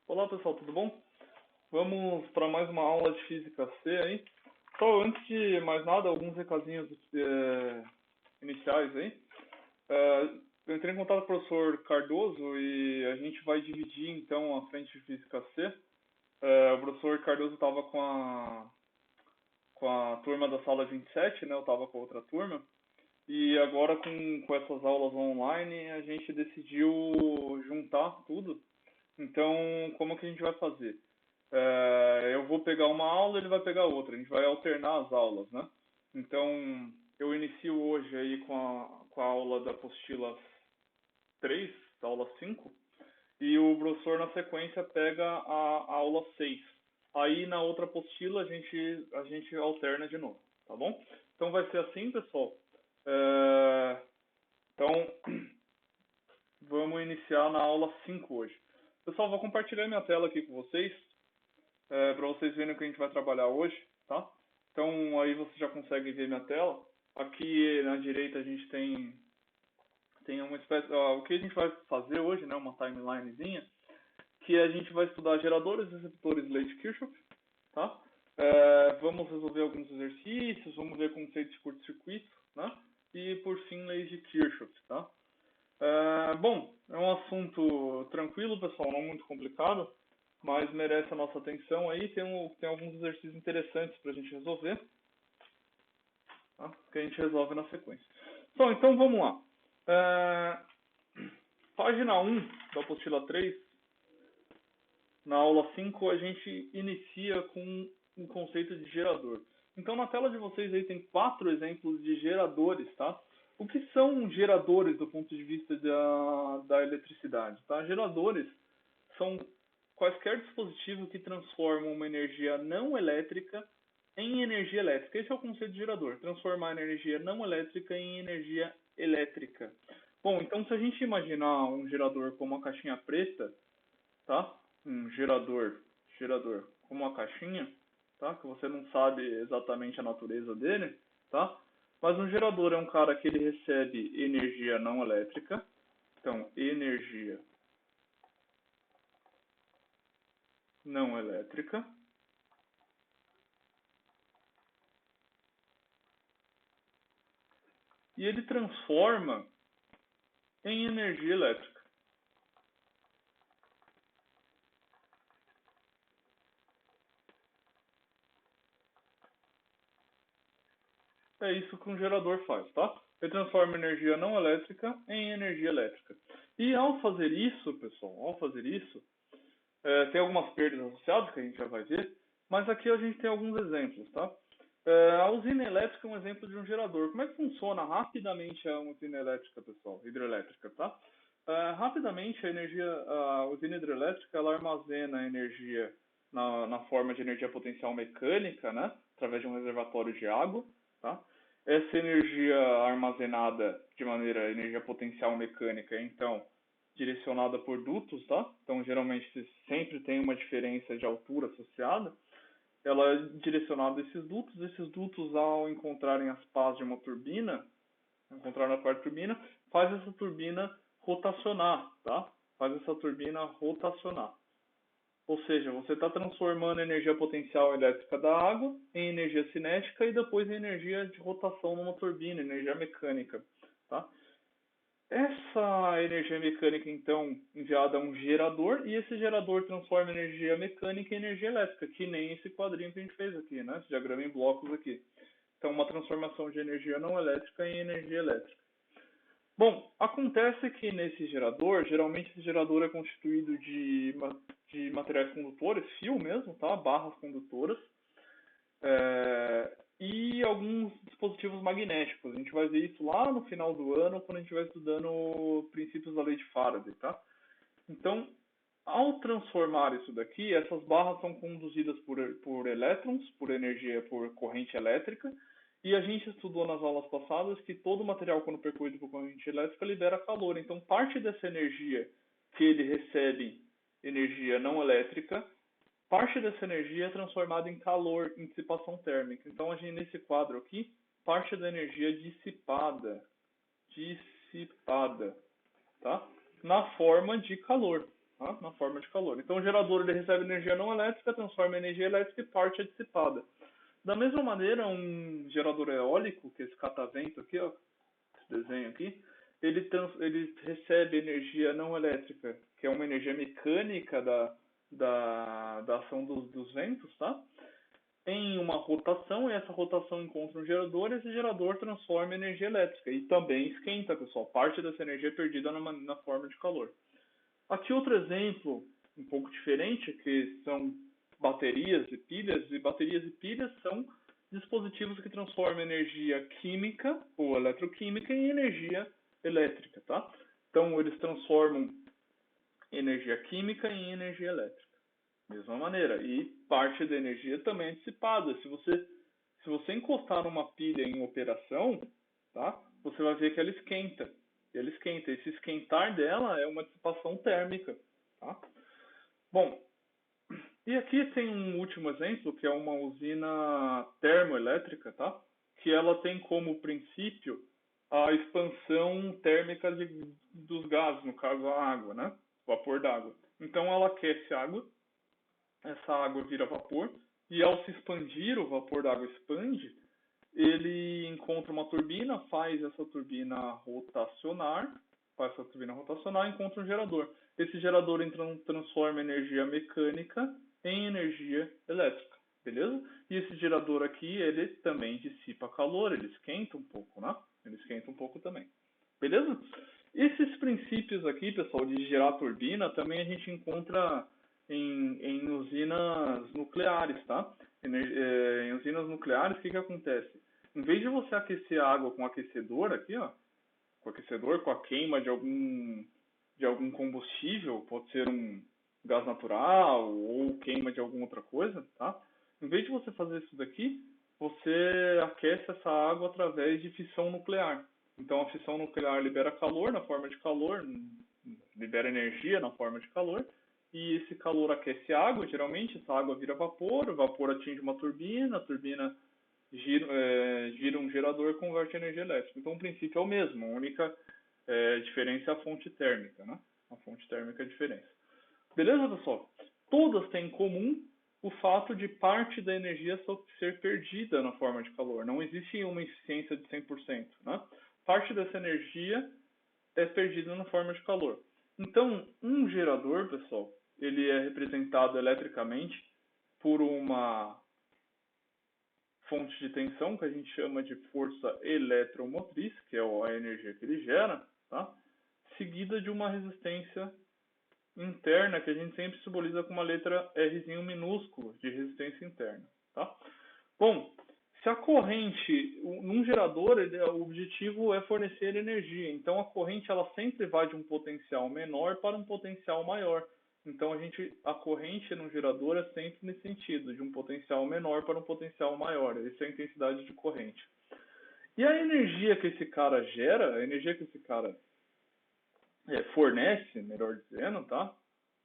Olá pessoal, tudo bom? Vamos para mais uma aula de Física C aí. Só antes de mais nada, alguns recadinhos iniciais aí. Eu entrei em contato com o professor Cardoso e a gente vai dividir então a frente de Física C. O professor Cardoso estava com a turma da sala 27, né? Eu estava com a outra turma. E agora com essas aulas online a gente decidiu juntar tudo. Então, como que a gente vai fazer? Eu vou pegar uma aula, ele vai pegar outra. A gente vai alternar as aulas, né? Então, eu inicio hoje aí com a aula da apostila 3, da aula 5, e o professor na sequência pega a aula 6. Aí na outra apostila a gente alterna de novo, tá bom? Então vai ser assim, pessoal. Então, vamos iniciar na aula 5 hoje. Pessoal, vou compartilhar minha tela aqui com vocês, para vocês verem o que a gente vai trabalhar hoje, tá? Então, aí você já consegue ver minha tela. Aqui na direita a gente tem uma espécie... o que a gente vai fazer hoje, né? Uma timelinezinha, que a gente vai estudar geradores e receptores de lei de Kirchhoff, tá? Vamos resolver alguns exercícios, vamos ver conceitos de curto-circuito, né? E, por fim, leis de Kirchhoff, tá? Bom, é um assunto tranquilo, pessoal, não muito complicado, mas merece a nossa atenção aí. Tem alguns exercícios interessantes para a gente resolver, tá? Que a gente resolve na sequência. Então vamos lá. Página 1 da apostila 3, na aula 5, a gente inicia com um conceito de gerador. Então na tela de vocês aí tem 4 exemplos de geradores, tá? O que são geradores do ponto de vista da eletricidade? Tá? Geradores são quaisquer dispositivos que transformam uma energia não elétrica em energia elétrica. Esse é o conceito de gerador, transformar energia não elétrica em energia elétrica. Bom, então se a gente imaginar um gerador como uma caixinha preta, tá? Um gerador como uma caixinha, tá? Que você não sabe exatamente a natureza dele, tá? Mas um gerador é um cara que ele recebe energia não elétrica, então energia não elétrica, e ele transforma em energia elétrica. É isso que um gerador faz, tá? Ele transforma energia não elétrica em energia elétrica. E ao fazer isso, pessoal, tem algumas perdas associadas que a gente já vai ver, mas aqui a gente tem alguns exemplos, tá? A usina elétrica é um exemplo de um gerador. Como é que funciona rapidamente a usina elétrica, pessoal? Hidrelétrica, tá? Rapidamente a usina hidrelétrica ela armazena energia na forma de energia potencial mecânica, né? Através de um reservatório de água, tá? Essa energia armazenada de maneira energia potencial mecânica, então, direcionada por dutos, tá? Então, geralmente, sempre tem uma diferença de altura associada. Ela é direcionada a esses dutos, ao encontrarem as pás de uma turbina, encontrar na parte da turbina, faz essa turbina rotacionar, tá? Faz essa turbina rotacionar. Ou seja, você está transformando a energia potencial elétrica da água em energia cinética e depois em energia de rotação numa turbina, energia mecânica, tá? Essa energia mecânica, então, enviada a um gerador, e esse gerador transforma energia mecânica em energia elétrica, que nem esse quadrinho que a gente fez aqui, né? Esse diagrama em blocos aqui. Então, uma transformação de energia não elétrica em energia elétrica. Bom, acontece que nesse gerador, geralmente esse gerador é constituído de materiais condutores, fio mesmo, tá? Barras condutoras, e alguns dispositivos magnéticos. A gente vai ver isso lá no final do ano, quando a gente vai estudando princípios da lei de Faraday, tá? Então, ao transformar isso daqui, essas barras são conduzidas por elétrons, por energia, por corrente elétrica, e a gente estudou nas aulas passadas que todo material, quando percorrido por corrente elétrica, libera calor. Então, parte dessa energia que ele recebe, energia não elétrica, parte dessa energia é transformada em calor, em dissipação térmica. Então, a gente, nesse quadro aqui, parte da energia dissipada, tá? Na forma de calor. tá? Na forma de calor. Então, o gerador ele recebe energia não elétrica, transforma em energia elétrica e parte é dissipada. Da mesma maneira, um gerador eólico, que é esse catavento aqui, ó, esse desenho aqui, ele recebe energia não elétrica, que é uma energia mecânica da ação dos ventos, tá? Em uma rotação, e essa rotação encontra um gerador, e esse gerador transforma em energia elétrica e também esquenta, pessoal. Parte dessa energia é perdida na forma de calor. Aqui outro exemplo, um pouco diferente, que são baterias e pilhas são dispositivos que transformam energia química ou eletroquímica em energia elétrica, tá? Então, eles transformam energia química em energia elétrica. Mesma maneira. E parte da energia também é dissipada. Se você encostar numa pilha em operação, tá? Você vai ver que ela esquenta. Ela esquenta. Esse esquentar dela é uma dissipação térmica, tá? Bom, e aqui tem um último exemplo, que é uma usina termoelétrica, tá? Que ela tem como princípio a expansão térmica dos gases, no caso a água, né? Vapor d'água. Então ela aquece a água, essa água vira vapor, e ao se expandir, o vapor d'água expande, ele encontra uma turbina, faz essa turbina rotacionar, e encontra um gerador. Esse gerador então transforma energia mecânica em energia elétrica, beleza? E esse gerador aqui, ele também dissipa calor, ele esquenta um pouco, né? Ele esquenta um pouco também, beleza? Esses princípios aqui, pessoal, de gerar turbina, também a gente encontra em usinas nucleares, tá? Em usinas nucleares, o que acontece? Em vez de você aquecer a água com aquecedor aqui, ó, com a queima de algum combustível, pode ser um gás natural ou queima de alguma outra coisa, tá? Em vez de você fazer isso daqui, você aquece essa água através de fissão nuclear. Então a fissão nuclear libera calor na forma de calor, libera energia na forma de calor, e esse calor aquece a água, geralmente essa água vira vapor, o vapor atinge uma turbina, a turbina gira um gerador e converte energia elétrica. Então o princípio é o mesmo, a única diferença é a fonte térmica, né? A fonte térmica é a diferença. Beleza, pessoal? Todas têm em comum o fato de parte da energia ser perdida na forma de calor. Não existe uma eficiência de 100%, né? Parte dessa energia é perdida na forma de calor. Então, um gerador, pessoal, ele é representado eletricamente por uma fonte de tensão que a gente chama de força eletromotriz, que é a energia que ele gera, tá? Seguida de uma resistência interna que a gente sempre simboliza com uma letra Rzinho minúsculo de resistência interna, tá? Bom, se a corrente, num gerador, o objetivo é fornecer energia. Então a corrente ela sempre vai de um potencial menor para um potencial maior. Então a corrente no gerador é sempre nesse sentido, de um potencial menor para um potencial maior. Essa é a intensidade de corrente. E a energia que esse cara gera, a energia que esse cara fornece, melhor dizendo, tá?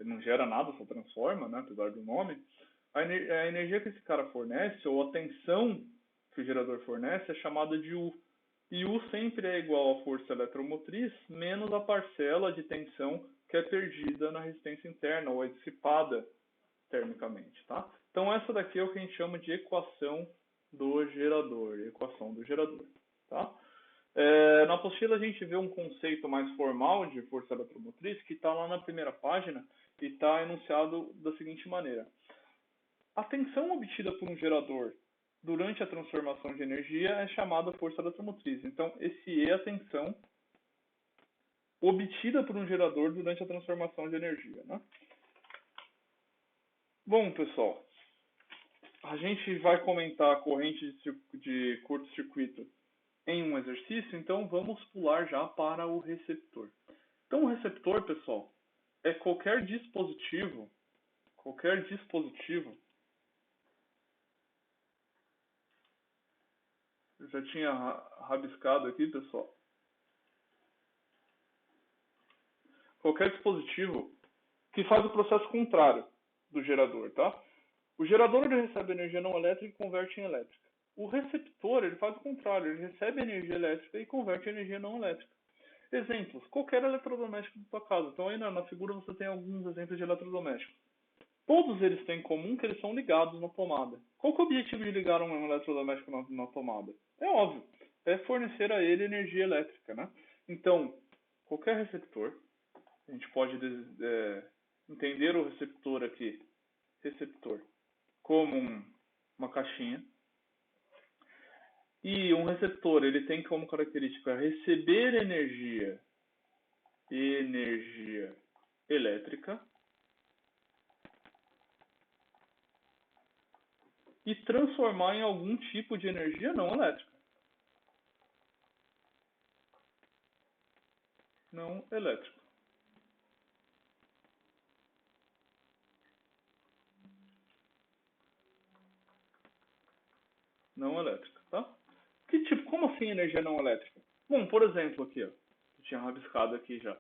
Ele não gera nada, só transforma, né? Apesar do nome. A energia que esse cara fornece, ou a tensão que o gerador fornece, é chamada de U. E U sempre é igual à força eletromotriz menos a parcela de tensão que é perdida na resistência interna, ou é dissipada termicamente, tá? Então essa daqui é o que a gente chama de equação do gerador, tá? Na apostila a gente vê um conceito mais formal de força eletromotriz que está lá na primeira página e está enunciado da seguinte maneira. A tensão obtida por um gerador durante a transformação de energia é chamada força eletromotriz. Então, esse E é a tensão obtida por um gerador durante a transformação de energia, né? Bom, pessoal, a gente vai comentar a corrente de curto-circuito em um exercício, então vamos pular já para o receptor. Então, o receptor, pessoal, é qualquer dispositivo, eu já tinha rabiscado aqui, pessoal, qualquer dispositivo que faz o processo contrário do gerador, tá? O gerador ele recebe energia não elétrica e converte em elétrica. O receptor ele faz o contrário, ele recebe energia elétrica e converte em energia não elétrica. Exemplos, qualquer eletrodoméstico da sua casa. Então aí na figura você tem alguns exemplos de eletrodomésticos. Todos eles têm em comum que eles são ligados na tomada. Qual que é o objetivo de ligar um eletrodoméstico na tomada? É óbvio, é fornecer a ele energia elétrica, né? Então, qualquer receptor, a gente pode entender o receptor aqui, receptor, como uma caixinha. E um receptor, ele tem como característica receber energia elétrica e transformar em algum tipo de energia não elétrica. Não elétrico. Não elétrica, tá? Que tipo, como assim energia não elétrica? Bom, por exemplo aqui, ó, eu tinha rabiscado aqui já.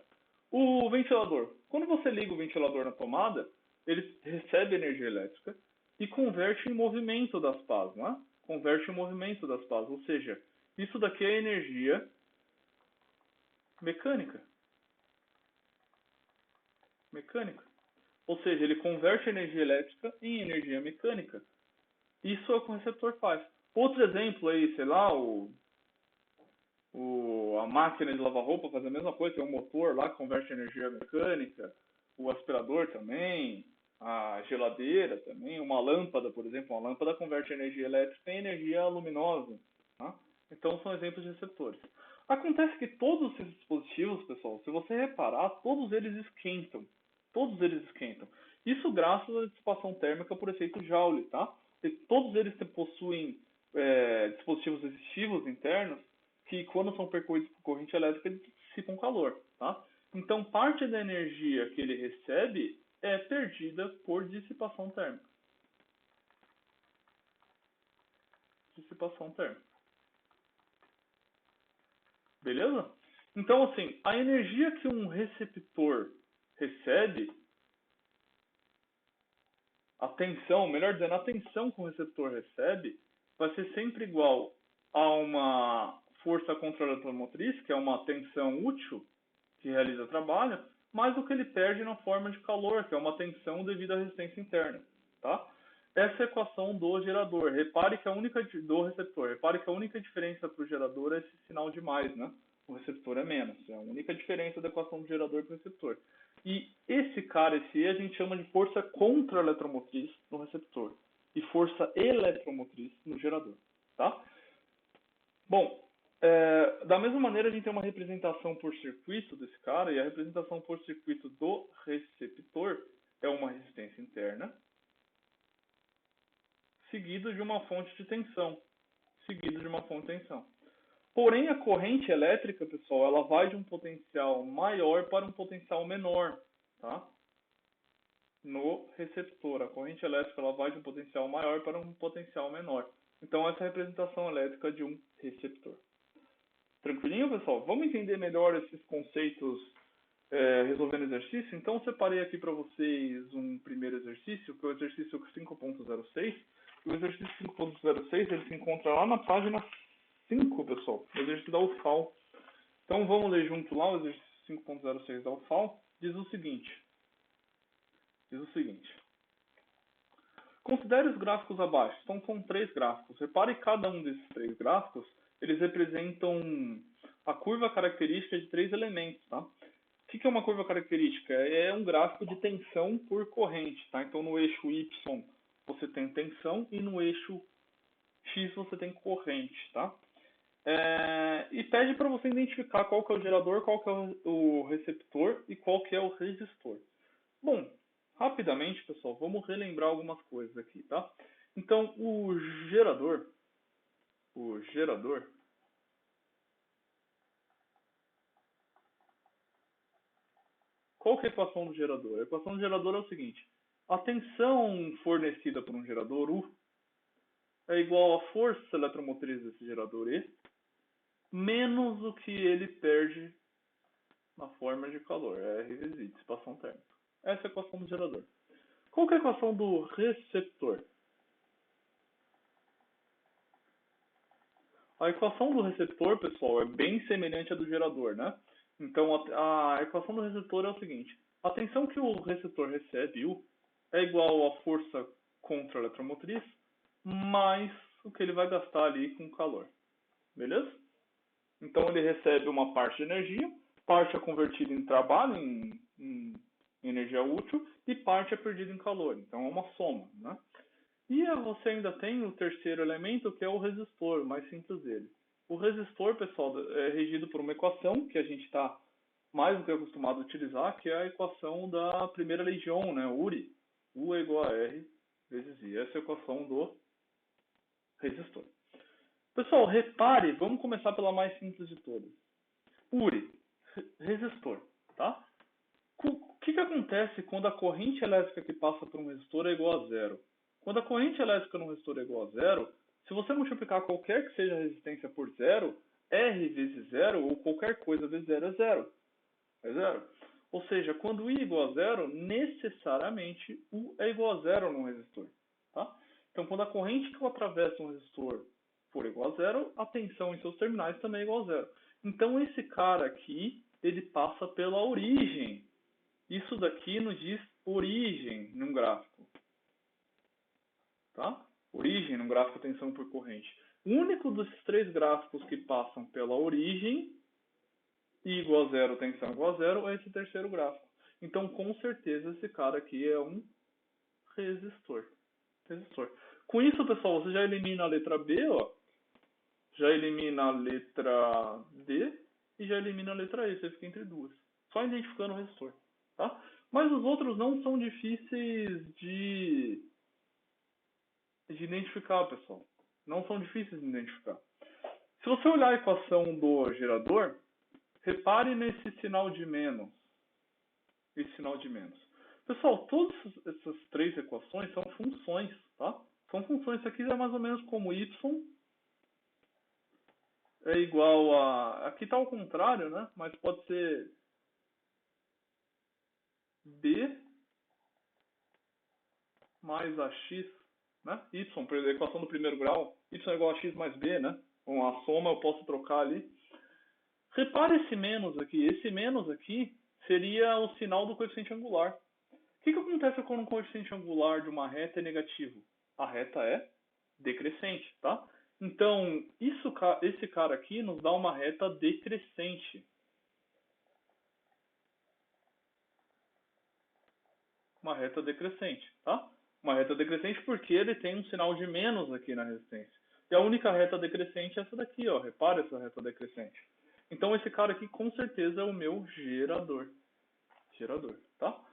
O ventilador. Quando você liga o ventilador na tomada, ele recebe energia elétrica e converte em movimento das pás, né? Converte em movimento das pás, ou seja, isso daqui é energia mecânica. Mecânica. Ou seja, ele converte energia elétrica em energia mecânica. Isso é o que o receptor faz. Outro exemplo aí, sei lá, a máquina de lavar roupa faz a mesma coisa, tem um motor lá que converte energia mecânica, o aspirador também, a geladeira também, uma lâmpada, por exemplo, uma lâmpada converte energia elétrica em energia luminosa. Tá? Então são exemplos de receptores. Acontece que todos esses dispositivos, pessoal, se você reparar, todos eles esquentam. Todos eles esquentam. Isso graças à dissipação térmica por efeito Joule, tá? E todos eles possuem dispositivos resistivos internos que, quando são percorridos por corrente elétrica, eles dissipam calor, tá? Então, parte da energia que ele recebe é perdida por dissipação térmica. Dissipação térmica. Beleza? Então, assim, a energia que um receptor recebe, a tensão, melhor dizendo, a tensão que o receptor recebe, vai ser sempre igual a uma força contra-eletromotriz, que é uma tensão útil, que realiza trabalho, mais o que ele perde na forma de calor, que é uma tensão devido à resistência interna, tá? Essa é a equação do gerador. Repare que a única do receptor. Repare que a única diferença para o gerador é esse sinal de mais, né? O receptor é menos. É a única diferença da equação do gerador para o receptor. E esse cara, esse E, a gente chama de força contra-eletromotriz no receptor e força eletromotriz no gerador, tá? Bom, da mesma maneira a gente tem uma representação por circuito desse cara, e a representação por circuito do receptor é uma resistência interna seguido de uma fonte de tensão. Seguido de uma fonte de tensão. Porém, a corrente elétrica, pessoal, ela vai de um potencial maior para um potencial menor, tá? No receptor, a corrente elétrica ela vai de um potencial maior para um potencial menor. Então, essa é a representação elétrica de um receptor. Tranquilinho, pessoal? Vamos entender melhor esses conceitos resolvendo exercício? Então, eu separei aqui para vocês um primeiro exercício, que é o exercício 5.06. O exercício 5.06 ele se encontra lá na página 5, pessoal, o exercício da UFAL. Então, vamos ler junto lá o exercício 5.06 da UFAL. Diz o seguinte. Considere os gráficos abaixo. Então, são 3 gráficos. Repare que cada um desses 3 gráficos, eles representam a curva característica de 3 elementos, tá? O que é uma curva característica? É um gráfico de tensão por corrente, tá? Então, no eixo Y você tem tensão e no eixo X você tem corrente, tá? E pede para você identificar qual que é o gerador, qual que é o receptor e qual que é o resistor. Bom, rapidamente, pessoal, vamos relembrar algumas coisas aqui, tá? Então, o gerador, qual que é a equação do gerador? A equação do gerador é o seguinte: a tensão fornecida por um gerador U é igual à força eletromotriz desse gerador E menos o que ele perde na forma de calor, R vezes I, dissipação térmica. Essa é a equação do gerador. Qual que é a equação do receptor? A equação do receptor, pessoal, é bem semelhante à do gerador, né? Então, a equação do resistor é o seguinte. A tensão que o resistor recebe, U, é igual à força contra a eletromotriz, mais o que ele vai gastar ali com calor. Beleza? Então, ele recebe uma parte de energia, parte é convertida em trabalho, em energia útil, e parte é perdida em calor. Então, é uma soma, né? E você ainda tem o terceiro elemento, que é o resistor, o mais simples dele. O resistor, pessoal, é regido por uma equação que a gente está mais do que acostumado a utilizar, que é a equação da primeira lei de Ohm, né? URI. U é igual a R vezes I. Essa é a equação do resistor. Pessoal, repare, vamos começar pela mais simples de todas. URI, resistor, tá? O que acontece quando a corrente elétrica que passa por um resistor é igual a zero? Quando a corrente elétrica no resistor é igual a zero, se você multiplicar qualquer que seja a resistência por zero, R vezes zero, ou qualquer coisa vezes zero é zero. É zero. Ou seja, quando I é igual a zero, necessariamente U é igual a zero no resistor. Tá? Então, quando a corrente que atravessa um resistor for igual a zero, a tensão em seus terminais também é igual a zero. Então, esse cara aqui, ele passa pela origem. Isso daqui nos diz origem num gráfico. Tá? Origem num gráfico tensão por corrente. O único dos três gráficos que passam pela origem, I igual a zero, tensão igual a zero, é esse terceiro gráfico. Então, com certeza, esse cara aqui é um resistor. Resistor. Com isso, pessoal, você já elimina a letra B, ó, já elimina a letra D e já elimina a letra E. Você fica entre duas. Só identificando o resistor. Tá? Mas os outros não são difíceis de identificar, pessoal. Não são difíceis de identificar. Se você olhar a equação do gerador, repare nesse sinal de menos. Esse sinal de menos. Pessoal, todas essas três equações são funções, tá? São funções. Isso aqui é mais ou menos como y é igual a... Aqui está ao contrário, né? Mas pode ser b mais ax, né? Y, a equação do primeiro grau. Y é igual a x mais b, né? Com a soma eu posso trocar ali. Repare esse menos aqui. Esse menos aqui seria o sinal do coeficiente angular. O que acontece quando o coeficiente angular de uma reta é negativo? A reta é decrescente, tá? Então, esse cara aqui nos dá uma reta decrescente. Uma reta decrescente, tá? Uma reta decrescente porque ele tem um sinal de menos aqui na resistência. E a única reta decrescente é essa daqui, ó. Repara essa reta decrescente. Então, esse cara aqui com certeza é o meu gerador. Gerador, tá?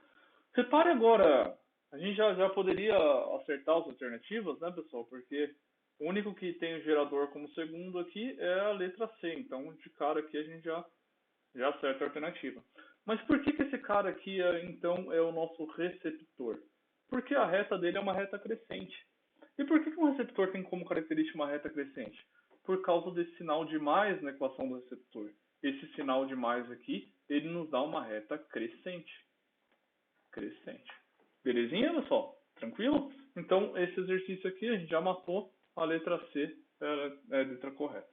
Repare agora, a gente já poderia acertar as alternativas, né, pessoal? Porque o único que tem o gerador como segundo aqui é a letra C. Então, de cara aqui a gente já acerta a alternativa. Mas por que esse cara aqui, então, é o nosso receptor? Porque a reta dele é uma reta crescente. E por que um receptor tem como característica uma reta crescente? Por causa desse sinal de mais na equação do receptor. Esse sinal de mais aqui, ele nos dá uma reta crescente. Crescente. Belezinha, pessoal? Tranquilo? Então, esse exercício aqui, a gente já matou a letra C, é a letra correta.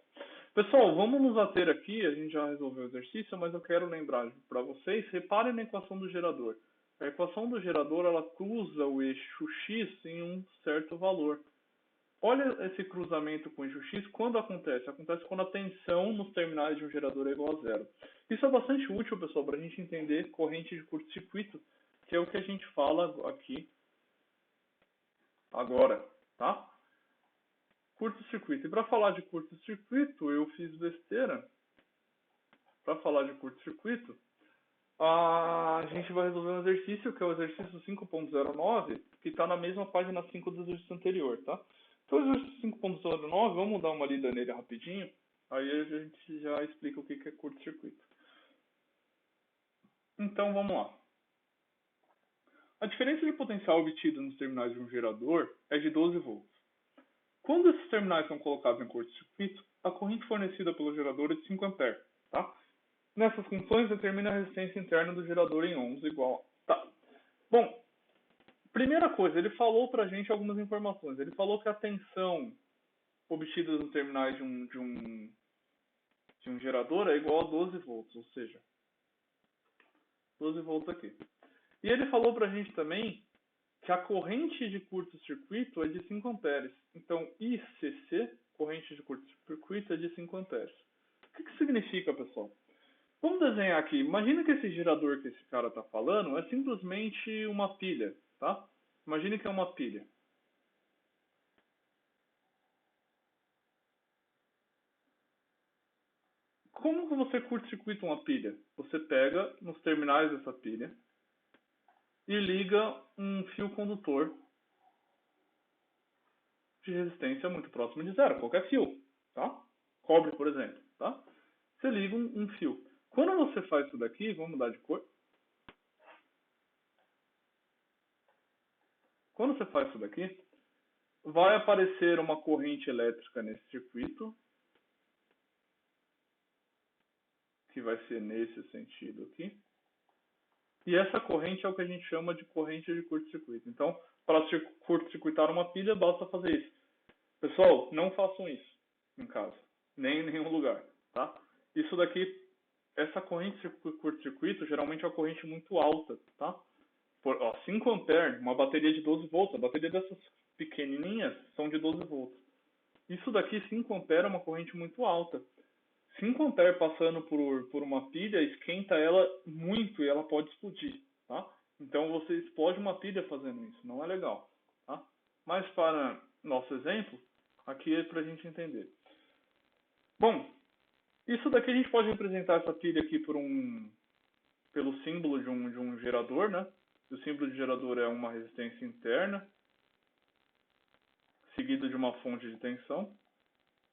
Pessoal, vamos nos ater aqui, a gente já resolveu o exercício, mas eu quero lembrar para vocês, reparem na equação do gerador. A equação do gerador, ela cruza o eixo x em um certo valor. Olha esse cruzamento com o eixo x, quando acontece? Acontece quando a tensão nos terminais de um gerador é igual a zero. Isso é bastante útil, pessoal, para a gente entender corrente de curto-circuito, que é o que a gente fala aqui agora, tá? Curto-circuito. E para falar de curto-circuito, eu fiz besteira. Para falar de curto-circuito, a gente vai resolver um exercício, que é o exercício 5.09, que está na mesma página 5 do exercício anterior, tá? Então, o exercício 5.09, vamos dar uma lida nele rapidinho, aí a gente já explica o que é curto-circuito. Então, vamos lá. A diferença de potencial obtida nos terminais de um gerador é de 12 volts. Quando esses terminais são colocados em curto-circuito, a corrente fornecida pelo gerador é de 5 A. Tá? Nessas funções, determina a resistência interna do gerador em ohms igual. Tá. Bom, primeira coisa, ele falou para a gente algumas informações. Ele falou que a tensão obtida nos terminais de um gerador é igual a 12 volts, ou seja, 12 volts aqui. E ele falou para a gente também que a corrente de curto-circuito é de 5 amperes. Então, ICC, corrente de curto-circuito, é de 5 amperes. O que significa, pessoal? Vamos desenhar aqui. Imagina que esse gerador que esse cara está falando é simplesmente uma pilha, tá? Imagine que é uma pilha. Como que você curto-circuita uma pilha? Você pega nos terminais dessa pilha e liga um fio condutor de resistência muito próximo de zero, qualquer fio, tá? Cobre, por exemplo, tá? Você liga um fio. Quando você faz isso daqui, vamos mudar de cor. Quando você faz isso daqui, vai aparecer uma corrente elétrica nesse circuito, que vai ser nesse sentido aqui. E essa corrente é o que a gente chama de corrente de curto-circuito. Então, para curto-circuitar uma pilha, basta fazer isso. Pessoal, não façam isso em casa, nem em nenhum lugar, tá? Isso daqui, essa corrente de curto-circuito, geralmente é uma corrente muito alta, tá? 5 amperes, uma bateria de 12 volts. A bateria dessas pequenininhas são de 12 volts. Isso daqui, 5 amperes, é uma corrente muito alta. 5 amperes passando por uma pilha esquenta ela muito e ela pode explodir, tá? Então você explode uma pilha fazendo isso, não é legal, tá? Mas para nosso exemplo, aqui é para a gente entender. Bom, isso daqui a gente pode representar essa pilha aqui pelo símbolo de um gerador, né? O símbolo de gerador é uma resistência interna, seguido de uma fonte de tensão,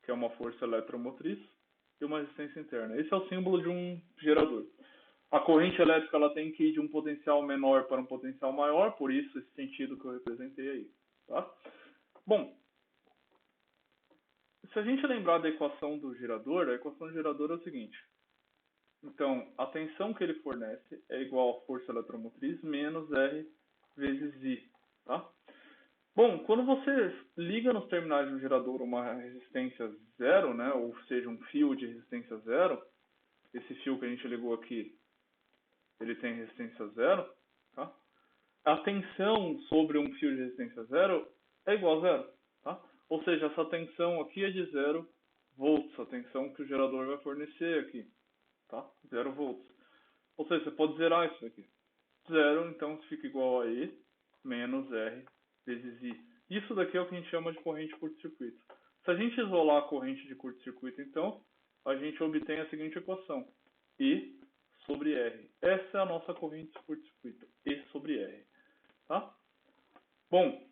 que é uma força eletromotriz, e uma resistência interna. Esse é o símbolo de um gerador. A corrente elétrica ela tem que ir de um potencial menor para um potencial maior, por isso esse sentido que eu representei aí. Tá? Bom, se a gente lembrar da equação do gerador, a equação do gerador é o seguinte. Então, a tensão que ele fornece é igual à força eletromotriz menos R vezes I. Tá? Bom, quando você liga nos terminais de um gerador uma resistência zero, né, ou seja, um fio de resistência zero, esse fio que a gente ligou aqui, ele tem resistência zero, tá? A tensão sobre um fio de resistência zero é igual a zero, tá? Ou seja, essa tensão aqui é de 0 volts, a tensão que o gerador vai fornecer aqui, tá? 0 volts. Ou seja, você pode zerar isso aqui. Zero, então fica igual a E menos R vezes I. Isso daqui é o que a gente chama de corrente de curto-circuito. Se a gente isolar a corrente de curto-circuito, então, a gente obtém a seguinte equação. I sobre R. Essa é a nossa corrente de curto-circuito. E sobre R. Tá? Bom.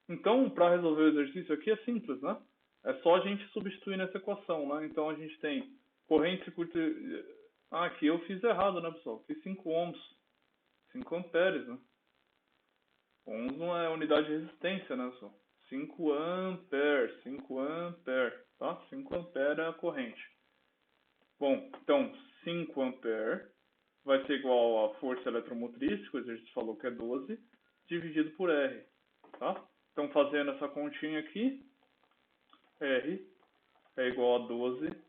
Então, para resolver o exercício aqui é simples, né? É só a gente substituir nessa equação, né? Então, a gente tem corrente de curto... Ah, aqui eu fiz errado, né, pessoal? Fiz 5 ohms. 5 amperes, né? Ohms não é unidade de resistência, né, pessoal? 5 amperes, 5 amperes, tá? 5 amperes é a corrente. Bom, então 5 amperes vai ser igual à força eletromotriz, que o exercício falou que é 12, dividido por R, tá? Então fazendo essa continha aqui, R é igual a 12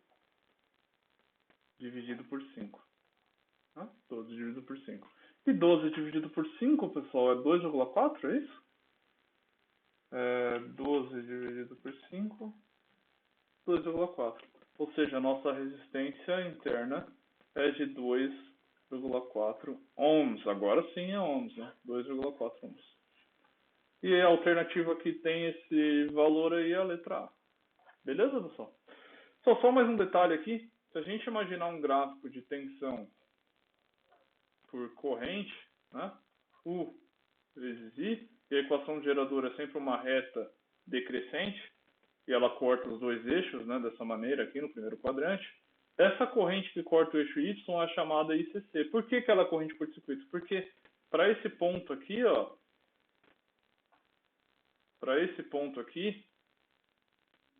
dividido por 5. Tá? 12 dividido por 5. E 12 dividido por 5, pessoal, é 2,4, é isso? 12 dividido por 5, 2,4. Ou seja, a nossa resistência interna é de 2,4 ohms. Agora sim é ohms, né? 2,4 ohms. E a alternativa que tem esse valor aí é a letra A. Beleza, pessoal? Só mais um detalhe aqui. Se a gente imaginar um gráfico de tensão por corrente, né? U vezes I, e a equação do gerador é sempre uma reta decrescente, e ela corta os dois eixos, né, dessa maneira aqui no primeiro quadrante. Essa corrente que corta o eixo Y é chamada ICC. Por que ela é corrente curto-circuito? Porque para esse ponto aqui, ó, para esse ponto aqui,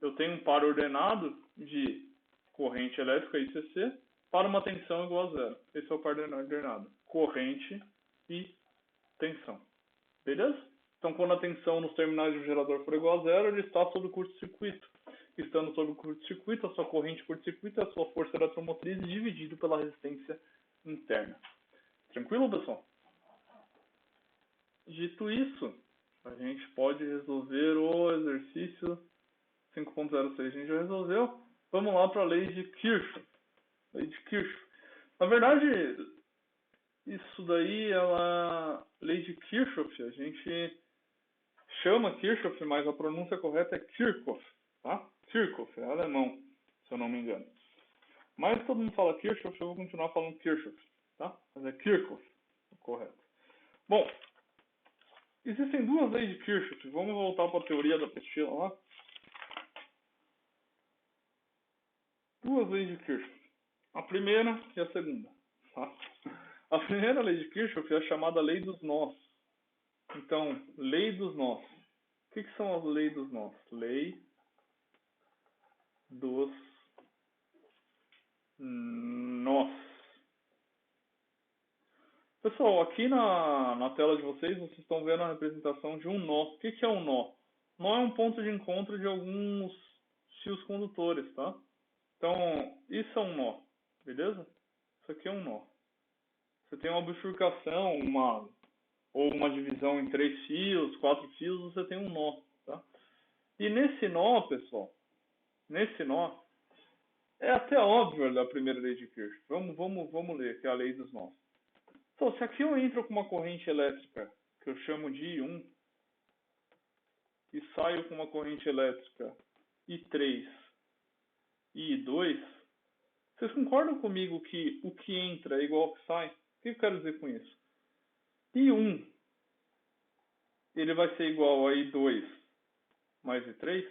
eu tenho um par ordenado de corrente elétrica ICC para uma tensão igual a zero. Esse é o par ordenado. Corrente e tensão. Beleza? Então, quando a tensão nos terminais do gerador for igual a zero, ele está sob curto-circuito. Estando sob curto-circuito, a sua corrente curto-circuito é a sua força eletromotriz dividido pela resistência interna. Tranquilo, pessoal? Dito isso, a gente pode resolver o exercício 5.06. A gente já resolveu. Vamos lá para a lei de Kirchhoff. Lei de Kirchhoff. Na verdade, isso daí lei de Kirchhoff. A gente chama Kirchhoff, mas a pronúncia correta é Kirchhoff, tá? Kirchhoff, é alemão, se eu não me engano. Mas todo mundo fala Kirchhoff, eu vou continuar falando Kirchhoff, tá? Mas é Kirchhoff, correto. Bom, existem duas leis de Kirchhoff. Vamos voltar para a teoria da apostila lá. Duas leis de Kirchhoff. A primeira e a segunda, tá? A primeira lei de Kirchhoff é a chamada lei dos nós. Então, lei dos nós. O que são as leis dos nós? Lei dos nós. Pessoal, aqui na tela de vocês estão vendo a representação de um nó. O que é um nó? Nó é um ponto de encontro de alguns fios condutores, tá? Então, isso é um nó, beleza? Isso aqui é um nó. Você tem uma bifurcação, ou uma divisão em 3 fios, 4 fios, você tem um nó, tá? E nesse nó, pessoal, é até óbvio da primeira lei de Kirchhoff. Vamos ler, que é a lei dos nós. Então, se aqui eu entro com uma corrente elétrica, que eu chamo de I1, e saio com uma corrente elétrica I3 e I2, vocês concordam comigo que o que entra é igual ao que sai? O que eu quero dizer com isso? I1, ele vai ser igual a I2 mais I3?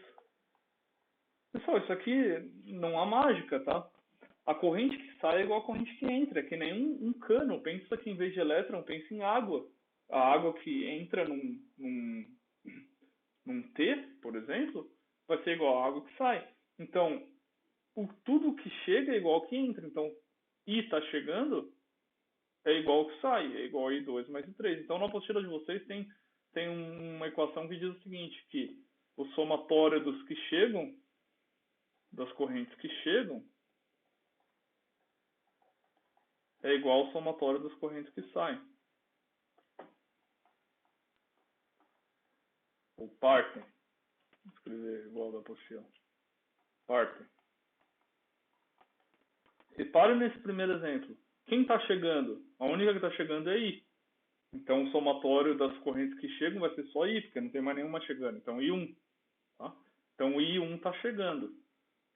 Pessoal, isso aqui não há mágica, tá? A corrente que sai é igual a corrente que entra, é que nem um cano. Pensa que em vez de elétron, pensa em água. A água que entra num T, por exemplo, vai ser igual à água que sai. Então, tudo que chega é igual ao que entra. Então, I está chegando é igual ao que sai, é igual a I2 mais I3. Então, na apostila de vocês tem uma equação que diz o seguinte, que o somatório dos que chegam, das correntes que chegam, é igual ao somatório das correntes que saem. Ou partem. Vou escrever igual da apostila. Partem. Repare nesse primeiro exemplo. Quem está chegando? A única que está chegando é I. Então, o somatório das correntes que chegam vai ser só I, porque não tem mais nenhuma chegando. Então, I1. Tá? Então, o I1 está chegando.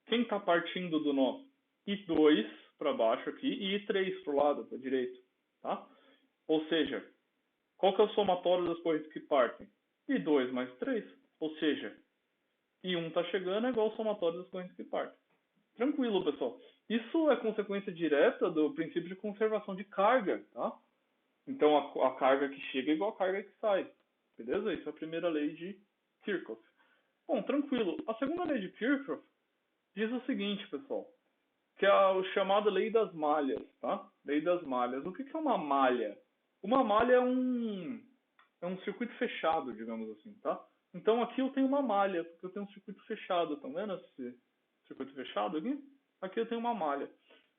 Quem está partindo do nó? I2 para baixo aqui e I3 para o lado, para a direita. Tá? Ou seja, qual que é o somatório das correntes que partem? I2 mais 3. Ou seja, I1 está chegando é igual ao somatório das correntes que partem. Tranquilo, pessoal. Isso é consequência direta do princípio de conservação de carga, tá? Então, a carga que chega é igual à carga que sai. Beleza? Isso é a primeira lei de Kirchhoff. Bom, tranquilo. A segunda lei de Kirchhoff diz o seguinte, pessoal, que é a chamada lei das malhas, tá? Lei das malhas. O que é uma malha? Uma malha é um circuito fechado, digamos assim, tá? Então, aqui eu tenho uma malha, porque eu tenho um circuito fechado. Estão vendo esse circuito fechado aqui? Aqui eu tenho uma malha.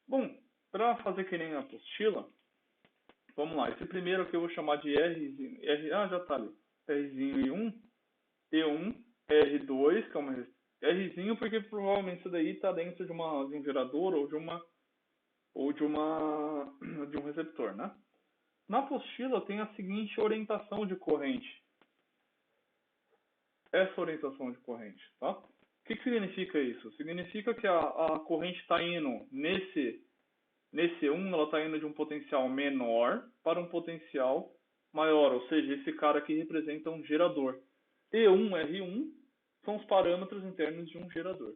Bom, para fazer que nem a apostila, vamos lá. Esse primeiro aqui eu vou chamar de Rzinho. Já tá ali. Rzinho I1, E1, R2, que é uma Rzinho, porque provavelmente isso daí está dentro de um gerador ou de um receptor, né? Na apostila tem a seguinte orientação de corrente. Essa orientação de corrente, tá? O que significa isso? Significa que a corrente está indo nesse 1, ela está indo de um potencial menor para um potencial maior, ou seja, esse cara aqui representa um gerador. E1, R1 são os parâmetros internos de um gerador.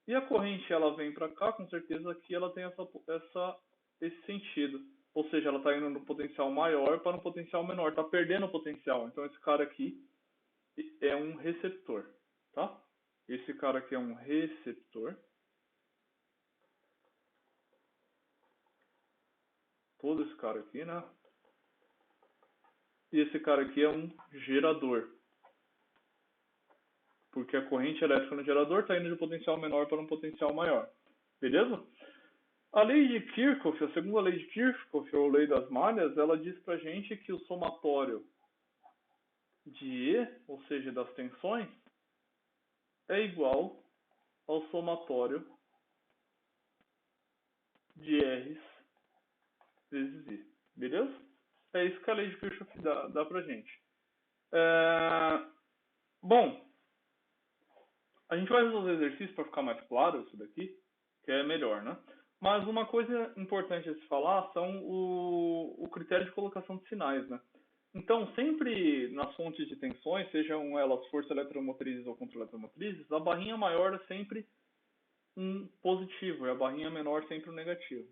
E a corrente, ela vem para cá, com certeza aqui ela tem esse sentido. Ou seja, ela está indo de um potencial maior para um potencial menor, está perdendo o potencial. Então esse cara aqui é um receptor, tá? Esse cara aqui é um receptor. Todo esse cara aqui, né? E esse cara aqui é um gerador. porque a corrente elétrica no gerador está indo de um potencial menor para um potencial maior. Beleza? A lei de Kirchhoff, a segunda lei de Kirchhoff, ou lei das malhas, ela diz pra gente que o somatório de E, ou seja, das tensões, é igual ao somatório de R's vezes I. Beleza? É isso que a lei de Kirchhoff dá pra gente. Bom, a gente vai resolver o exercício para ficar mais claro isso daqui, que é melhor, né? Mas uma coisa importante a se falar são o critério de colocação de sinais, né? Então, sempre nas fontes de tensões, sejam elas forças eletromotrizes ou contra-eletromotrizes, a barrinha maior é sempre um positivo e a barrinha menor sempre um negativo.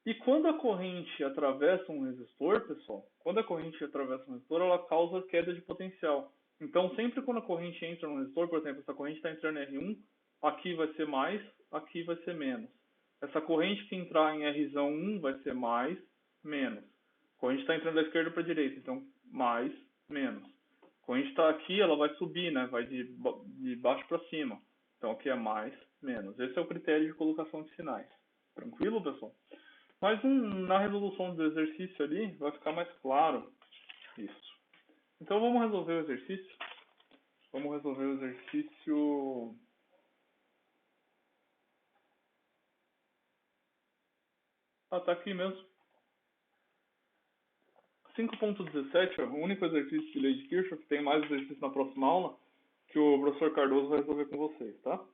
E quando a corrente atravessa um resistor, pessoal, quando a corrente atravessa um resistor, ela causa queda de potencial. Então, sempre quando a corrente entra no resistor, por exemplo, essa corrente está entrando em R1, aqui vai ser mais, aqui vai ser menos. Essa corrente que entrar em R1 vai ser mais, menos. A corrente está entrando da esquerda para a direita, então mais, menos. A corrente está aqui, ela vai subir, né? Vai de baixo para cima. Então aqui é mais, menos. Esse é o critério de colocação de sinais. Tranquilo, pessoal? Mas na resolução do exercício ali vai ficar mais claro isso. Então vamos resolver o exercício. Vamos resolver o exercício. Tá aqui mesmo. 5.17 é o único exercício de lei de Kirchhoff. Tem mais exercício na próxima aula que o professor Cardoso vai resolver com vocês, tá?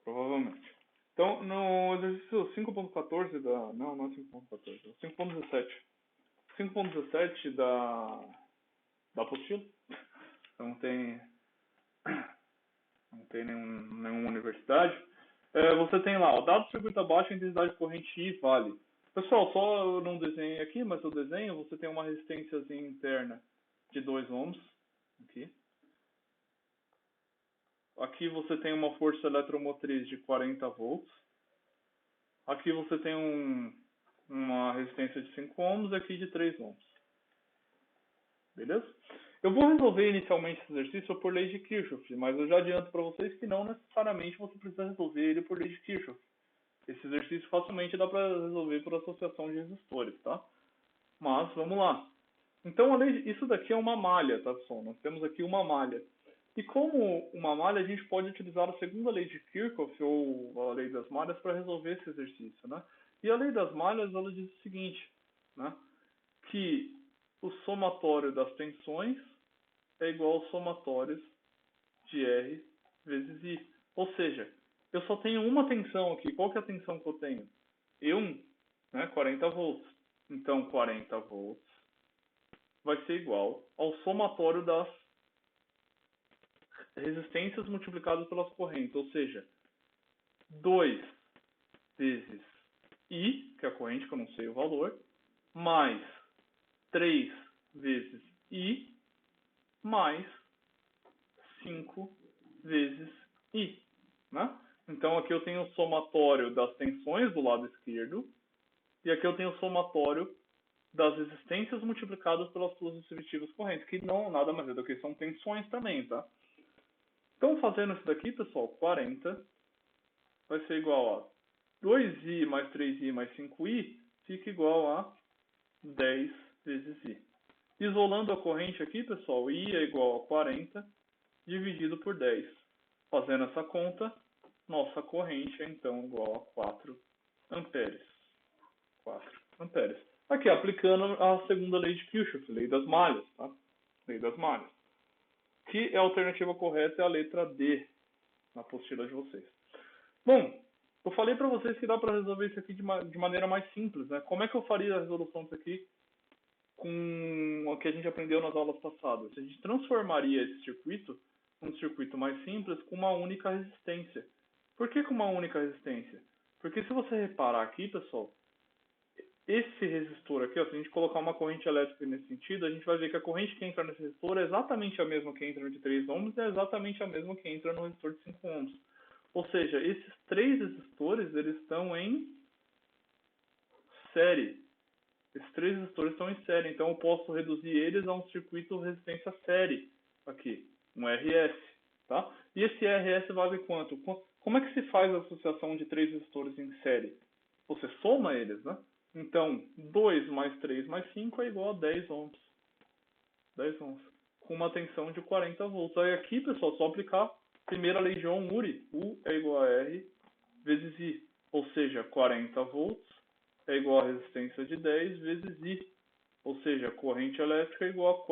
Provavelmente. Então, no exercício 5.14 da... Não é 5.14. 5.17. 5.17 da apostila. Então não tem nenhuma universidade. Você tem lá, o dado circuito abaixo, a intensidade de corrente I vale. Pessoal, só eu não desenhei aqui, mas eu desenho, você tem uma resistência interna de 2 ohms. Aqui você tem uma força eletromotriz de 40 volts. Aqui você tem uma resistência de 5 ohms e aqui de 3 ohms. Beleza? Eu vou resolver inicialmente esse exercício por lei de Kirchhoff, mas eu já adianto para vocês que não necessariamente você precisa resolver ele por lei de Kirchhoff. Esse exercício facilmente dá para resolver por associação de resistores, tá? Mas vamos lá. Então, isso daqui é uma malha, tá, pessoal? Nós temos aqui uma malha. E como uma malha, a gente pode utilizar a segunda lei de Kirchhoff, ou a lei das malhas, para resolver esse exercício, né? E a lei das malhas, ela diz o seguinte, né? Que o somatório das tensões é igual aos somatórios de R vezes I. Ou seja, eu só tenho uma tensão aqui. Qual que é a tensão que eu tenho? E1, né? 40 volts. Então, 40 volts vai ser igual ao somatório das resistências multiplicadas pelas correntes. Ou seja, 2 vezes I, que é a corrente, que eu não sei o valor, mais 3 vezes I, mais 5 vezes I. Né? Então aqui eu tenho o somatório das tensões do lado esquerdo, e aqui eu tenho o somatório das resistências multiplicadas pelas suas respectivas correntes, que não nada mais é do que são tensões também, tá? Então fazendo isso daqui, pessoal, 40 vai ser igual a 2i mais 3i mais 5i, fica igual a 10 vezes i. Isolando a corrente aqui, pessoal, i é igual a 40 dividido por 10. Fazendo essa conta, nossa corrente é então igual a 4 amperes. 4 amperes. Aqui, aplicando a segunda lei de Kirchhoff, lei das malhas, tá? Lei das malhas. Que é a alternativa correta é a letra D na apostila de vocês. Bom, eu falei para vocês que dá para resolver isso aqui de maneira mais simples, né? Como é que eu faria a resolução disso aqui com o que a gente aprendeu nas aulas passadas? A gente transformaria esse circuito num circuito mais simples com uma única resistência. Por que com uma única resistência? Porque se você reparar aqui, pessoal, esse resistor aqui, ó, se a gente colocar uma corrente elétrica nesse sentido, a gente vai ver que a corrente que entra nesse resistor é exatamente a mesma que entra no de 3 ohms e é exatamente a mesma que entra no resistor de 5 ohms. Ou seja, esses três resistores eles estão em série. Esses três resistores estão em série, então eu posso reduzir eles a um circuito resistência série aqui, um RS. tá? E esse RS vale quanto? Como é que se faz a associação de três resistores em série? Você soma eles, né? Então, 2 mais 3 mais 5 é igual a 10 ohms. 10 ohms. Com uma tensão de 40 volts. Aí aqui, pessoal, só aplicar a primeira lei de Ohm, URI. U é igual a R vezes I. Ou seja, 40 volts é igual a resistência de 10 vezes I. Ou seja, a corrente elétrica é igual a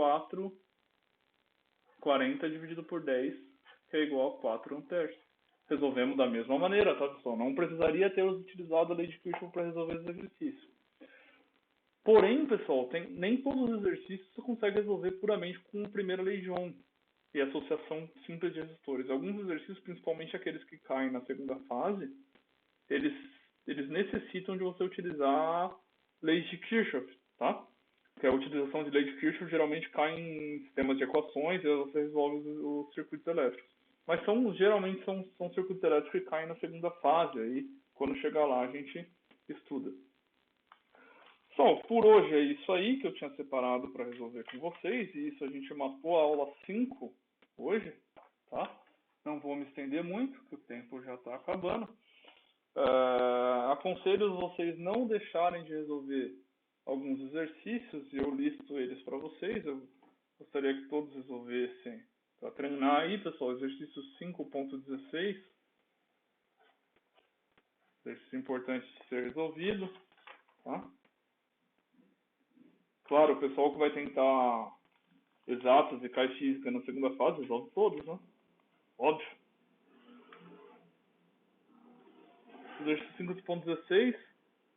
40 dividido por 10, que é igual a 4 amperes. Resolvemos da mesma maneira, tá, pessoal? Não precisaria ter utilizado a lei de Kirchhoff para resolver esse exercício. Porém, pessoal, nem todos os exercícios você consegue resolver puramente com a primeira lei de Ohm e associação simples de resistores. Alguns exercícios, principalmente aqueles que caem na segunda fase, eles necessitam de você utilizar leis de Kirchhoff, tá? Que a utilização de lei de Kirchhoff geralmente cai em sistemas de equações e você resolve os circuitos elétricos. Mas geralmente são circuitos elétricos que caem na segunda fase, aí quando chegar lá a gente estuda. Pessoal, por hoje é isso aí que eu tinha separado para resolver com vocês, e isso a gente matou a aula 5 hoje, tá? Não vou me estender muito, porque o tempo já está acabando. Aconselho vocês não deixarem de resolver alguns exercícios, e eu listo eles para vocês. Eu gostaria que todos resolvessem para treinar aí, pessoal. Exercício 5.16. Exercício importante de ser resolvido, tá? Claro, o pessoal que vai tentar exatos e caixa física na segunda fase resolve todos, né? Óbvio. Exercício 5.16.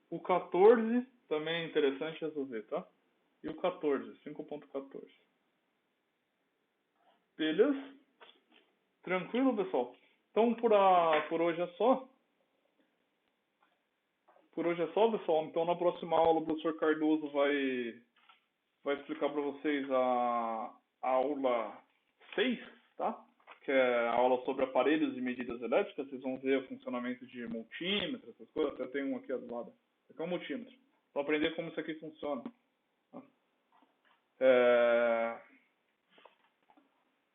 O 14 também é interessante resolver, tá? E o 14, 5.14. Beleza? Tranquilo, pessoal? Então, por hoje é só. Por hoje é só, pessoal. Então, na próxima aula, o professor Cardoso vai explicar para vocês a aula 6, tá? Que é a aula sobre aparelhos de medidas elétricas. Vocês vão ver o funcionamento de multímetro, essas coisas. Até tem um aqui do lado. Esse aqui é um multímetro. Para aprender como isso aqui funciona.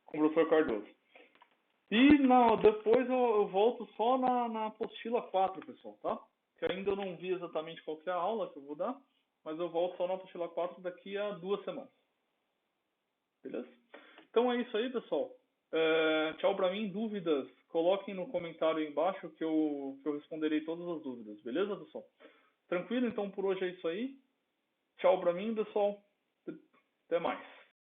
Com o professor Cardoso. E depois eu volto só na apostila 4, pessoal, tá? Que ainda eu não vi exatamente qual que é a aula que eu vou dar, mas eu volto só na apostila 4 daqui a 2 semanas. Beleza? Então é isso aí, pessoal. Tchau pra mim. Dúvidas, coloquem no comentário aí embaixo que eu responderei todas as dúvidas. Beleza, pessoal? Tranquilo? Então por hoje é isso aí. Tchau pra mim, pessoal. Até mais.